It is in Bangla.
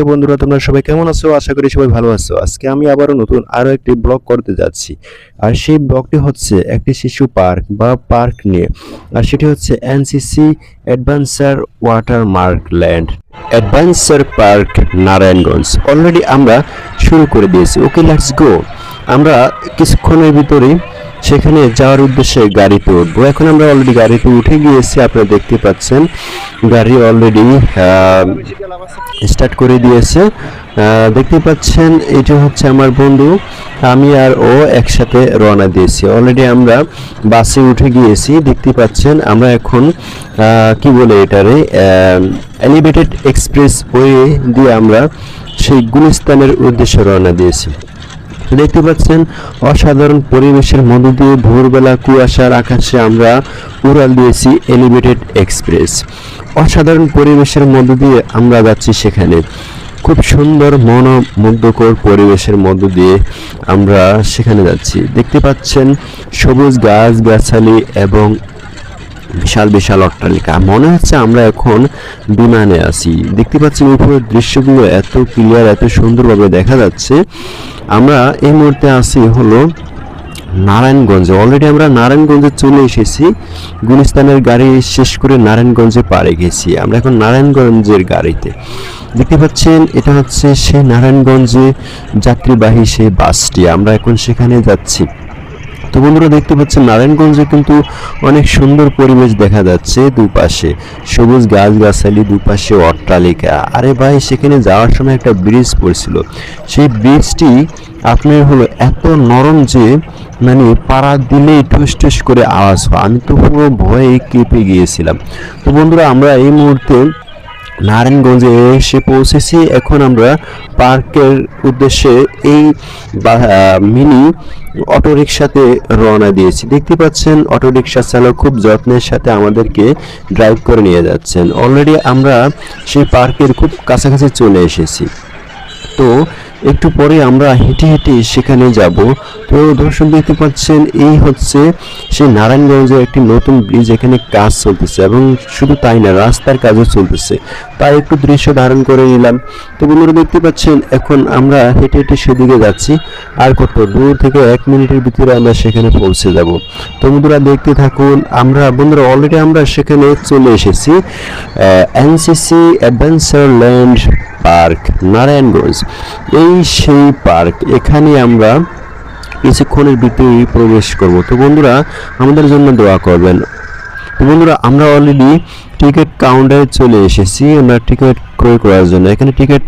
বন্ধুরা, তোমরা সবাই কেমন আছো? আশা করি সবাই ভালো আছো। আজকে আমি আবারও নতুন আরো একটি ব্লগ করতে যাচ্ছি। আর সেই ব্লগটি হচ্ছে একটি শিশু পার্ক বা পার্ক নিয়ে। আর সেটি হচ্ছে NCC adventure water mark land adventure park Narayanganj. Already আমরা শুরু করে দিয়েছি। ওকে, লেটস গো। আমরা কিছুক্ষণের ভিতরেই সেখানে যাওয়ার উদ্দেশ্যে গাড়িতে উঠবো। এখন আমরা অলরেডি গাড়িতে উঠে গিয়েছি, আপনারা দেখতে পাচ্ছেন গাড়ি অলরেডি স্টার্ট করে দিয়েছে। দেখতে পাচ্ছেন এটা হচ্ছে আমার বন্ধু, আমি আর ও একসাথে রওনা দিয়েছি। অলরেডি আমরা বাসে উঠে গিয়েছি। দেখতে পাচ্ছেন আমরা এখন কি বলে এটারে এলিভেটেড এক্সপ্রেস ওয়ে দিয়ে আমরা সেই গুলিস্তানের উদ্দেশ্যে রওনা দিয়েছি। দেখতে পাচ্ছেন অসাধারণ পরিবেশের মধ্য দিয়ে ভোরবেলা কুয়াশার আকাশে আমরা উড়াল দিয়েছি এলিভেটেড এক্সপ্রেস। অসাধারণ পরিবেশের মধ্য দিয়ে আমরা যাচ্ছি সেখানে। খুব সুন্দর মনোমুগ্ধকর পরিবেশের মধ্য দিয়ে আমরা সেখানে যাচ্ছি। দেখতে পাচ্ছেন সবুজ গাছগাছালি এবং বিশাল বিশাল অট্টালিকা। মনে হচ্ছে আমরা এখন বিমানে আছি। দেখতে পাচ্ছি উপরের দৃশ্যগুলো এত ক্লিয়ার, এত সুন্দরভাবে দেখা যাচ্ছে। আমরা এই মুহূর্তে আছি হলো নারায়ণগঞ্জে। অলরেডি আমরা নারায়ণগঞ্জে চলে এসেছি। গুলিস্তানের গাড়ি শেষ করে নারায়ণগঞ্জে পাড়ে গেছি। আমরা এখন নারায়ণগঞ্জের গাড়িতে। দেখতে পাচ্ছেন এটা হচ্ছে সেই নারায়ণগঞ্জে যাত্রীবাহী সেই বাসটি। আমরা এখন সেখানে যাচ্ছি। তো বন্ধুরা, দেখতে পাচ্ছেন নারায়ণগঞ্জে কিন্তু অনেক সুন্দর পরিবেশ দেখা যাচ্ছে। দুপাশে সবুজ গাছগাছালি, দুপাশে অট্টালিকা। আরে ভাই, সেখানে যাওয়ার সময় একটা ব্রিজ পড়ছিল। সেই ব্রিজটি আপনার হলো এত নরম যে মানে পাড়া দিলেই ঠুস ঠুস করে আওয়াজ হয়। আমি তো পুরো ভয়ে কেঁপে গিয়েছিলাম। তো বন্ধুরা, আমরা এই মুহূর্তে নারায়ণগঞ্জে এসে পৌঁছেছি। এখন আমরা পার্কের উদ্দেশ্যে এই মিনি অটোরিকশাতে রওনা দিয়েছি। দেখতে পাচ্ছেন অটোরিকশা চালক খুব যত্নের সাথে আমাদেরকে ড্রাইভ করে নিয়ে যাচ্ছেন। অলরেডি আমরা সেই পার্কের খুব কাছাকাছি চলে এসেছি। তো একটু পরে আমরা হেঁটে হেঁটে সেখানে যাব। তো দর্শক, দেখতে পাচ্ছেন এই হচ্ছে সেই নারায়ণগঞ্জের একটি নতুন ব্রিজ। এখানে কাজ চলতেছে এবং শুধু তাই না, রাস্তার কাজও চলতেছে। তাই একটু দৃশ্য ধারণ করে নিলাম। তো বন্ধুরা, দেখতে পাচ্ছেন এখন আমরা হেঁটে হেঁটে সেদিকে যাচ্ছি। আর কত দূর থেকে 1 মিনিটের ভিতরে আমরা সেখানে পৌঁছে যাব। তো বন্ধুরা, দেখতে থাকুন। বন্ধুরা অলরেডি আমরা সেখানে চলে এসেছি। NCC adventure land park Narayanganj, এই সেই পার্ক। এখানে আমরা কিছুক্ষণের ভিতরেই প্রবেশ করব। তো বন্ধুরা, আমাদের জন্য দোয়া করবেন। তো বন্ধুরা, আমরা অলরেডি টিকিট কাউন্টারে চলে এসেছি। আমরা টিকিট ক্রয় করার জন্য এখানে টিকিট